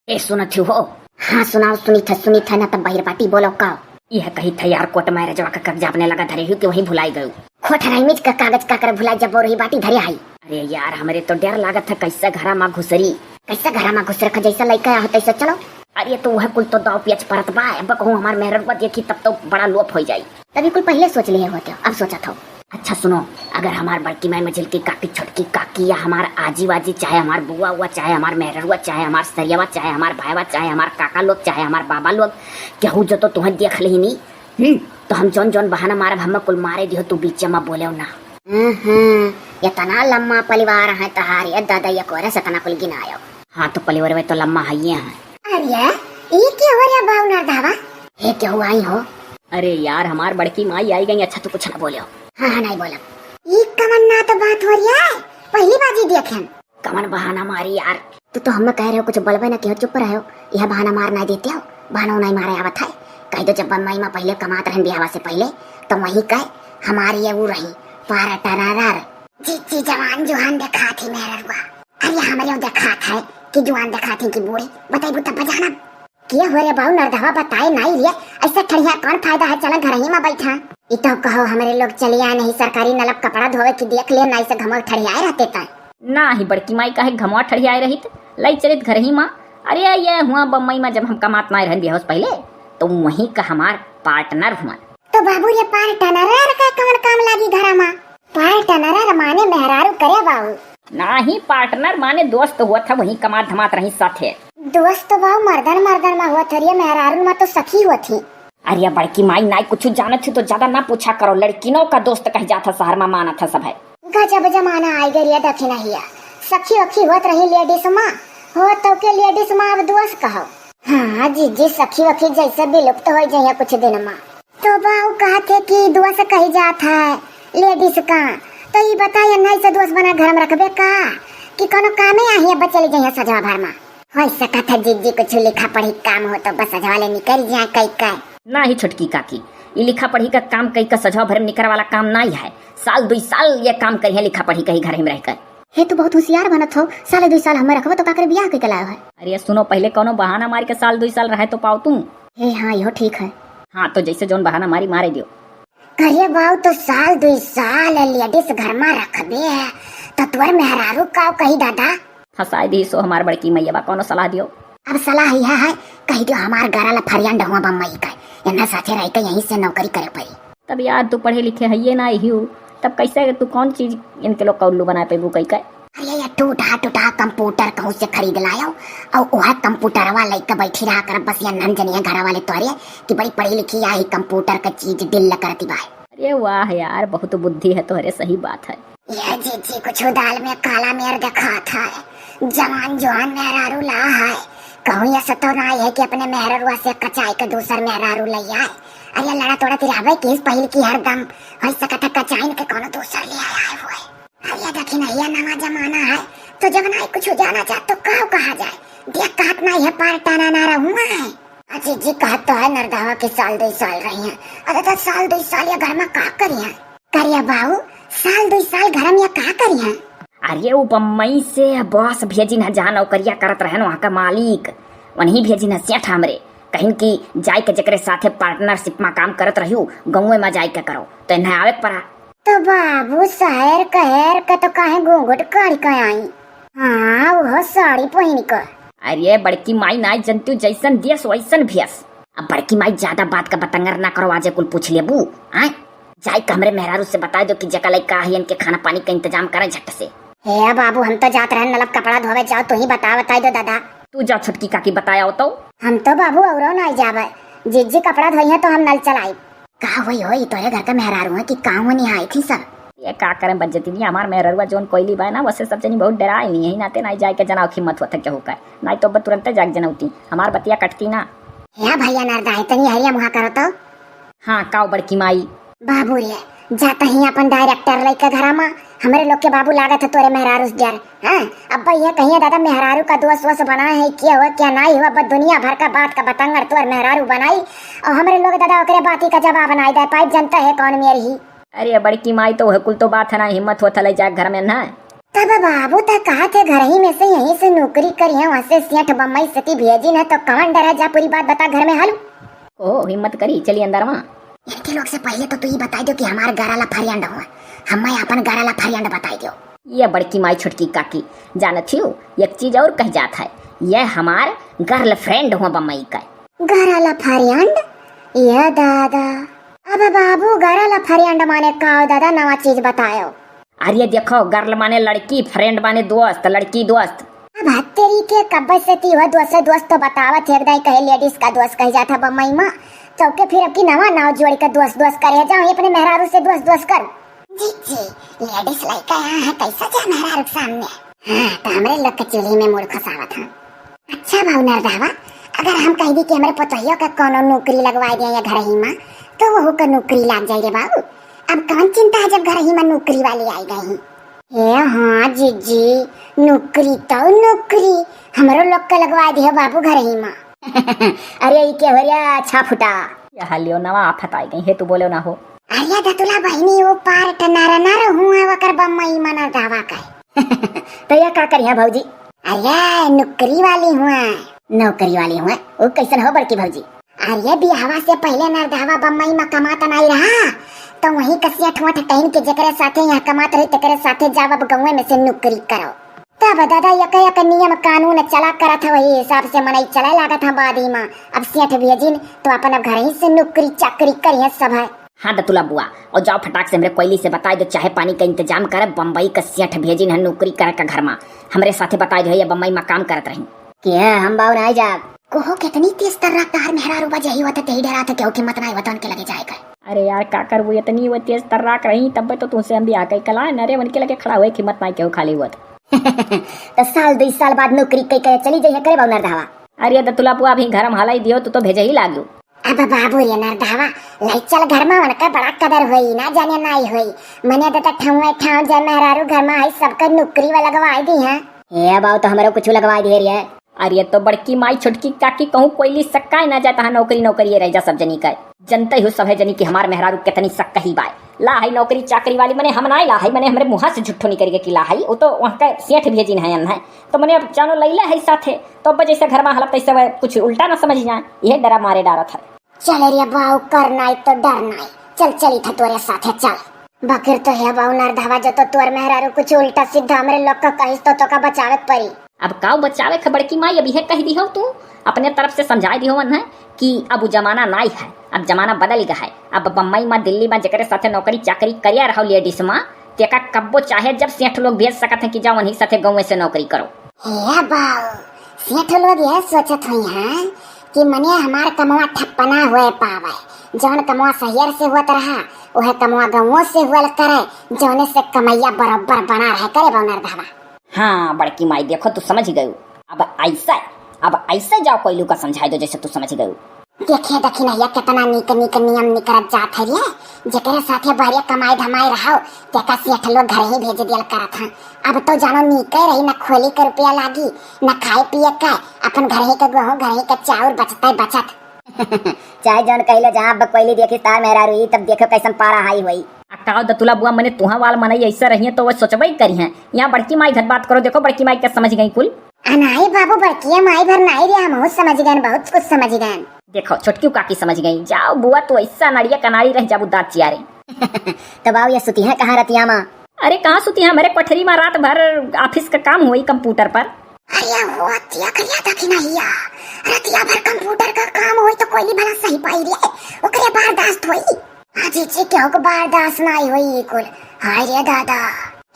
ए सुनत हो? हाँ सुनाओ, सुनी था ना तब बाहर पार्टी बोलो का। यह कही था यार कोर्ट मैरिज का कागज आपने लगा धरे हुई कि वहीं भुलाई गयो। खोट राइमिज का कागज का कर भुलाई जब रही बाटी धरे आई। अरे यार हमरे तो डर लागत था कैसा घरा में घुसरी, कैसा घरा में घुस रखा जैसा लड़का हो तैसा चलो। अरे तो वह कुल तो दाव पियाच परत बा, अब कहूँ हमार मेहरबा देखी तब तो बड़ा लोप हो जाये। तभी कुल पहले सोच लिए होते, अब सोचा था। अच्छा सुनो, अगर हमार बड़की माई मझिल की काकी छोटकी काकी या हमार आजी वाजी चाहे हमार बुआ हुआ चाहे हमार मेहरुआ चाहे हमार सरियावा चाहे हमार भाईवा चाहे हमार काका लोग चाहे हमार बाबा लोग केहू जो तो तुम्हें देख ली नहीं तो हम जौन जौन बहाना मारब हम कुल मारे दियो तू बीच में बोले ना। ये तना लम्मा परिवार है तहार दादा ये कोरे सतना कुल गिनायो। हाँ तो परिवार में तो लम्मा है ये है। अरे ये क्या हो रहा बाव नरदावा? ये क्या हुआ ही हो? अरे यार हमार बड़की माई आई गई। अच्छा तू कुछ ना बोलियो। हाँ नहीं बोला। ये कमन ना तो बात हो रही है, पहली बाजी देखें। कमन बहाना मारी यार, तू तो हमें कह रहे हो कुछ बोलबे ना क्यों चुप रहे हो? यह बहाना मार नहीं देते हो, बहाना नहीं मारे आवत है। कह दो जब मई में पहले कमात रहे ब्याह से पहले तो वही कह हमारी ये वो रही पारा टरार जी जवान जुहान देखा थी मेहरुआ। अरे हमारे देखा था कि जुआन देखा थी कि बूढ़ी बताई तब बजाना क्या हो रे बाबू नरधवा बताए नहीं रे ऐसा ठड़िया कौन फायदा है? चला घर ही में बैठा ये तो कहो हमारे लोग चलिया नहीं सरकारी नलब कपड़ा धोवे की देख ले नहीं से घमौ ठड़ियाए रहते ता ना ही बड़की माई काहे घमौ ठड़ियाए रही लाई चलित घर ही माँ। अरे ये हुआ बम्बई में जब हम कमात नहीं रहन बिया पहले तो वही का हमार पार्टनर हुआ। तो बाबू ये पार्टनर का कौन काम लागी घरा में? पार्टनर माने मेहरारू करे बाबू ना ही पार्टनर माने दोस्त हुआ था वही कमात धमात रही साथे। दोस्त बाबू मर्दन में हुआ था ये मेहरारू में तो सखी हुआ थी। अरे बड़की माई नाई कुछ जाने थी तो ज्यादा ना पूछा करो, लड़किनों का दोस्त कह जाता शहर में माना था सब है। गजब जमाना आई गई दक्षिणा हिया सखी वखी होत रही लेडीज माँ हो तो के लेडीज माँ अब दोस्त कहो। हाँ जी सखी वखी जैसे विलुप्त हो जाए कुछ दिन में तो बाबू कहते कि दोस्त कही जाता है लेडीज का। तो ये बताइए नहीं से दोस्त बना घर में रखबे का कि कोनो कामे आई बचले जाए सजवा भर में हो सका था जी कुछ लिखा पढ़ी काम हो तो बस सजवा ले निकल जाए कई का ना ही छोटकी काकी ये लिखा पढ़ी का काम कई का सजवा भर में निकल वाला काम नहीं है। साल 2 साल ये काम करिए लिखा पढ़ी कहीं घर में रहकर। हे तू बहुत होशियार बनत हो, साल 2 साल हमें रखबो तो काकर बियाह के लायो है। अरे सुनो पहले कोनो बहाना मार के साल 2 साल रहे तो पाओ तुम। हे हाँ यो ठीक है। हाँ तो जैसे जोन बहाना मारी मारे दियो। अरे बाऊ तो साल 2 साल लेडीज घर में रखबे है तो तुअर मेहरारू का कही दादा फसाई दी सो हमार बड़की मैया कोनो सलाह दियो। अब सलाह ही है कही दियो हमार गारा ला फरियान हुआ बम्बई का इन्ना साथे रह के यहीं से नौकरी करे पड़ी। तब यार तू पढ़े लिखे है ये ना ही तब कैसे तू कौन चीज इनके लोग कौल्लू बना पे कई का? अरे यार टूटा कंप्यूटर कहूँ से खरीद लायो और वह कंप्यूटर वाला लेकर बैठी रहा कर बस ये नन जनिया घर वाले तो अरे कि बड़ी पढ़ी लिखी आई कंप्यूटर का चीज दिल करती बाय। अरे वाह यार बहुत बुद्धि है तो अरे सही बात है। ये जी कुछ दाल में काला मेर देखा था जवान जवान मेहरारू ला है कहूँ ये सतो ना है कि अपने मेहरुआ से कचाई के दूसर मेहरारू ले आए। अरे लड़ा तोड़ा तिरावे की पहले की हरदम हो सका था कचाइन के कोनो दूसर ले आया हुआ है। अरे देखी ना ये नवा जमाना है तो जब ना कुछ हो जाना चाह तो कहा जाए देख कहत ना ये पार्टाना ना हुआ है। अजी जी कहत तो है नरदावा के साल 2 साल रही है। अरे तो साल 2 साल ये घर में का करिया बाबू साल 2 साल घर में का करिया? अरे वो बम्बई से बॉस भेजी न जहाँ नौकरिया करत रहन वहाँ का मालिक वहीं भेजी न सेठ हमरे कहीं की जाय के जकरे साथे पार्टनरशिप में काम करत रहियो गाँव में जाय के करो तो इन्हें आवे पड़ा। तो बाबू शहर कहर का तो काहे घूंघट काढ़ के आई? हाँ वो साड़ी पहन कर। अरे बड़की माई ना जनतु जैसन देश वैसन भेस। अब बड़की माई ज्यादा बात का बतंगर ना करो आज कुल पूछ लेबू आए जाय कमरे मेहरारू से बता दो कि जका लइका है इनके खाना पानी का इंतजाम करे झट से। हे बाबू हम तो जात रहे नलब कपड़ा धोवे जाओ तू ही बताई दो दादा। तू जा छोटकी काकी बताया तो हम तो बाबू और नहीं जावे जिज्जी कपड़ा धोई तो हम नल चलाई कहा वही हो तोरे घर का मेहरारू है कि काम नहीं आई थी सर। ये का करे बज्जती नहीं हमार मेहरुआ जोन कोयली बा ना वैसे सब जनी बहुत डराई नहीं है नाते नहीं जाए के जनाव कीमत होता क्या होगा नहीं तो तुरंत जाग जनौती हमार बतिया कटती ना। हे भैया नरदा इतनी हरिया मुहा करो तो। हाँ काऊ बड़की माई बाबू रे जाता ही अपन डायरेक्टर लेके घर में हमारे लोग के बाबू लागत है तोरे मेहरारू डर। हाँ अब भैया कहिए दादा मेहरारू का दोस्त वोस्त बना है क्या हुआ क्या नहीं हुआ बस दुनिया भर का बात का बतंगर तोर मेहरारू बनाई और हमारे लोग दादा ओकरे बाती का जवाब बनाई दे पाइप जनता है कौन मेरी ही। अरे बड़की माई तो कुल तो बात है ना हिम्मत होता ले जाए घर में ना तो अब बाबू तो कहा थे घर ही में से यहीं से नौकरी करी है, वहाँ से सेठ बम्बई सती भेजी न तो कौन डरा, जा पूरी बात बता घर में हल। ओ हिम्मत करी चली अंदर वहाँ। इनके लोग से पहले तो तू ही बता दो कि हमारे गराला फरियांड हुआ, हमें अपन गराला फरियांड बताई दो। ये बड़की माई छोटकी काकी जानत हो एक चीज और कह जात है, ये हमार गर्लफ्रेंड हुआ बम्बई का। गराला फरियांड? ये दादा, अब बाबू गराला फरियांड माने का दादा, नवा चीज बतायो। अरे देखो गर्ल माने लड़की, फ्रेंड माने दोस्त, लड़की दोस्त। अब तेरी के कब्बे से ती हुआ दोस्त तो बतावत है, एकदम कहे लेडीज का दोस्त कह जाता बम्बई में, तो के फिर अब की नवा नाव जोड़ के दोस्त करे जाओ, अपने मेहरारू से दोस्त कर। जी लेडीज लड़का यहाँ है, कैसा जा मेहरारू सामने। हाँ तो हमारे लोग के चूल्ही में मूड खसावत है। अच्छा भाव नरदावा, अगर हम कह दी कि हमारे पतोहियों का कोनो नौकरी लगवा दिया या घर ही में, तो वह का नौकरी लग जाएगी बाबू। अब कौन चिंता है जब घर ही में नौकरी वाली आई गई। हाँ जीजी, नौकरी तो नौकरी हमारो लोग का लगवा दिया बाबू घर ही में। अरे ये क्या हो रहा अच्छा फुटा, या हालियो नवा आफत आई गई है, तू बोलो ना हो। अरे दतुला बहनी वो पार टनारा नारा हुआ वकर बम्मई मना दावा का। तो यह का करिया भौजी? अरे नौकरी वाली हुआ, नौकरी वाली हुआ, वो कैसन हो बड़की भौजी? अरे बिहावा से पहले नरदावा बम्बई में कमाता नहीं रहा, तो वही कसिया ठुआ टहन के जकरे साथे यहाँ कमात रही तकरे साथे जाव अब गाँव में से नौकरी करो। तब दादा यक नियम कानून चला करा था, वही हिसाब से मनाई चला लगा था बादी में। अब सेठ भेजिन तो अपन अब घर ही से नौकरी चाकरी करिए सब है। हाँ दतुला बुआ, और जाओ फटाक से हमरे कोयली से बताई दो, चाहे पानी का इंतजाम करे, बम्बई का सेठ भेजिन है नौकरी करे का घर में, हमरे साथे बताई दो ये बम्बई में काम करत रही। क्या हम बाव नहीं जा कोहो कितनी तेज तर रहा तार मेहरारू बजे ही होता तेही डरा था, क्यों कि मत नहीं बता उनके लगे जाएगा। अरे यार का कर वो इतनी वो तेज तर्राक रही, तब तो तुमसे हम भी आ गई कला नरे उनके लगे खड़ा हुए हिम्मत नहीं क्यों खाली हुआ। तो साल 2 साल बाद नौकरी कई कई चली जाइए करे बाबू नरदावा। अरे दतुला बुआ अभी घर में हालाई दियो तो भेजे ही लागू। अब बाबू रे नरदावा ले चल घर में, उनका बड़ा कदर हुई ना जाने नहीं हुई, मने तो ठाव जय मेहरारू घर में आई सबका नौकरी वाला लगवा दी है। ये बाबू तो हमारे कुछ लगवा दे रही है। अरे तो बड़की माई छोटकी काकी कहूँ कोयली सक्का ना जाता है, नौकरी रह जा सब जनी का, जनता ही सब है जनी की हमार मेहरारू कितनी सक्का ही बाय ला है नौकरी चाकरी वाली, मने हम ना ला है, मने हमरे मुँह से झुट्ठो नहीं करेगा कि ला है, वो तो वहाँ का सेठ भेजिन है तो मने अब जानो लैला है साथे, तो अब जैसे घर में हलप तैसे कुछ उल्टा ना समझ जाए, यह डरा मारे डारा था। चल रे बाऊ करना तो डरना, चल चली था तोरे साथे चल। बकर तो है बाऊ नरदावा जो तो तोर मेहरारू कुछ उल्टा सीधा हमरे लोग का कहिस तो का बचावे पड़ी। अब काऊ बचावे ख बड़की माई अभी है कह दी हो, तू अपने तरफ से समझा दी हो मन है कि अब जमाना नहीं है, अब जमाना बदल गया है। अब बम्बई में दिल्ली में जकरे साथे नौकरी चाकरी करिया रहो लेडीज में, तेका कब्बो चाहे जब सेठ लोग भेज सकते हैं कि जाओ वहीं साथे गाँव से नौकरी करो। हे बाऊ सेठ लोग यह सोचत हुई हैं कि मने हमार कमवा ठप्पना हुए पावे, जौन कमवा शहर से हुआ रहा वह कमवा गाँव से हुआ करे, जौने से कमैया बराबर बना रहे करे बाऊ नरदावा। हाँ बड़की माई देखो तू समझ गई, अब ऐसा जाओ कोयलू का समझाई दो जैसे तू समझ गई। देखिए देखी नहीं कितना नीक नियम निकरत जात है रे, जकरे साथे बढ़िया कमाई धमाई रहो तेका सेठ लोग घर ही भेज दिया करत हैं। अब तो जानो नीके रही, न खोली के रुपया लागी न खाए पिए का, अपन घर ही का गेहूं घर ही का चाउर बचता बचत। चाहे जौन कहले जहाँ कोयली देखी तार मेहरारू ही, तब देखो कैसन पारा हाई हुई। अक्का दतुला बुआ मने तुहा वाल मनई ऐसा रही है तो वो सोचबई करी है, यहाँ बड़की माई घर बात करो, देखो बड़की माई क्या समझ गई कुल। नहीं बाबू बड़की माई भर नहीं रे, हम समझ गए, बहुत कुछ समझ गए। देखो छोटकी काकी समझ गई, जाओ बुआ तो ऐसा नड़िया कनाड़ी रह जाबू दांत चियारे। तो बाबू ये सुती है कहाँ रतिया माँ? अरे कहाँ सुती है, मेरे कोठरी में रात भर ऑफिस का काम हुई कंप्यूटर पर। अरे वो तिया करिया था कि नहीं या रतिया भर कंप्यूटर का काम हुई तो कोयली भला सही पाई रे, ओकरे बर्दाश्त हुई। हाजी जी क्यों को बर्दाश्त नहीं हुई कुल। हाय रे दादा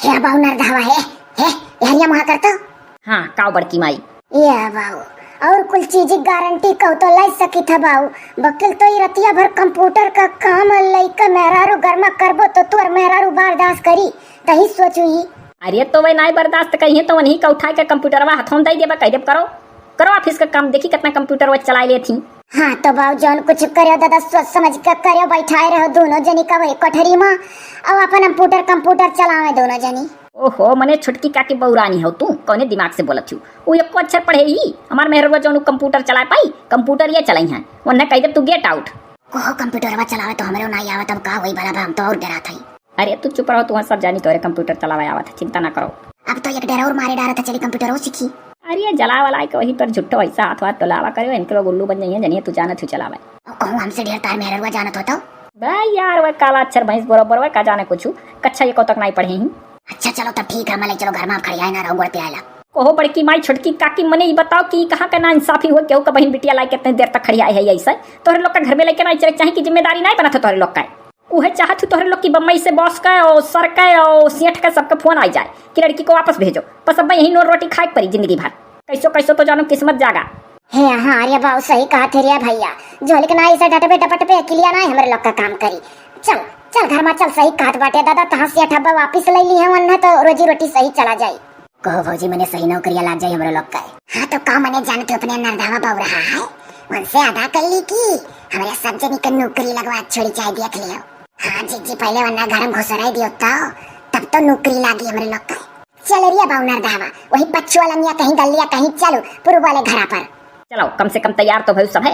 हे बाऊ नरदावा है यार वहाँ करता। हाँ काऊ बड़की माई ये बाऊ और कुल चीज गारंटी कहो तो लाई सकी था बाऊ, बकिल तो ये रतिया भर कंप्यूटर का काम लइका मेहरारू गर्मा करबो तो तोर मेहरारू बर्दाश्त करी, तही सोचू ही। अरे तो वही नहीं बर्दाश्त करी है तो वही का उठा के कंप्यूटर हाथों दे देबा, कह देब करो ऑफिस का काम, देखी कितना कंप्यूटर वो चला ले थी। हाँ तो बाऊ जौन कुछ करो दादा सोच समझ के करो, बैठाए रहो दोनों जनी का वही कोठरी में और अपन कंप्यूटर चलावे दोनों जनी। ओहो मने छोटकी काकी बहुरानी हो तू, कौने दिमाग से बोलत हूँ, वो एको अक्षर पढ़े ही हमार मेहरवा जौन कंप्यूटर चला पाई, कंप्यूटर ये चलाई है वरना कह दे तू गेट आउट। कोहो कंप्यूटर चलावे तो हमरे नहीं आवत, अब का वही भला हम तो और डरा था। अरे तू चुप रहो, तू सब जानी तोरे कंप्यूटर चलावे आवत, चिंता ना करो। अब तो एक डरा और मारे डारा था, चली कंप्यूटर और सीखी। अरे जला वाला के वही पर झुट्ठो ऐसा हाथ वाथ टोलावा करे इनके लोग उल्लू बन जाइए जनिए तू जाना तू चलावे। कहूँ हमसे ढेर तार मेहरवा जानत होता। भाई यार वह काला अक्षर भैंस बरोबर वह का जाने कुछ कच्चा ये को तक नहीं पढ़े ही। अच्छा चलो तब ठीक है, मैं चलो घर में खड़िया ना रहूँ पे आला। कोहो बड़की माई छोटकी काकी मने ये बताओ कि कहाँ का ना इंसाफी हुआ केहू का बहन बिटिया लाई कितने देर तक खड़ी आई है ऐसा तोहरे लोग का घर में लेके नहीं चले चाहे की जिम्मेदारी नहीं बना था तोहरे लोग का। उहे चाहत हूँ तोहरे लोग की बम्बई से बॉस का और सर का और सेठ का सबका फोन आ जाए कि लड़की को वापस भेजो, बस अब यही नोट रोटी खाए पड़ी जिंदगी भर। कैसो कैसो तो जानो किस्मत जागा। हे हाँ अरे बाबू सही कहा थे रे भैया, झोलिक ना ऐसे डटपे डपटपे अकेलिया ना हमारे लोग का काम करी। चल चल घर में चल, सही कहत बाटे दादा, तहाँ से ठब्बा वापिस ले ली है वरना तो रोजी रोटी सही चला जाये। कहो भौजी मैंने सही नौकरिया लाग जाये हमारे लोग का। हाँ तो काम मैंने जानते अपने नरधावा पाव रहा है, उनसे अदा कर ली की हमारे सब जनी का नौकरी लगवा छोड़ी चाहे देख लियो। हाँ जी पहले वरना घर में घुसराई दियो तब तो नौकरी लागी हमारे लोग का। चल रिया बाऊ नरधावा वही पच्चू वाला कहीं गलिया कहीं चलो पूर्व वाले घर पर। चलो कम से कम तैयार तो भाई सब है।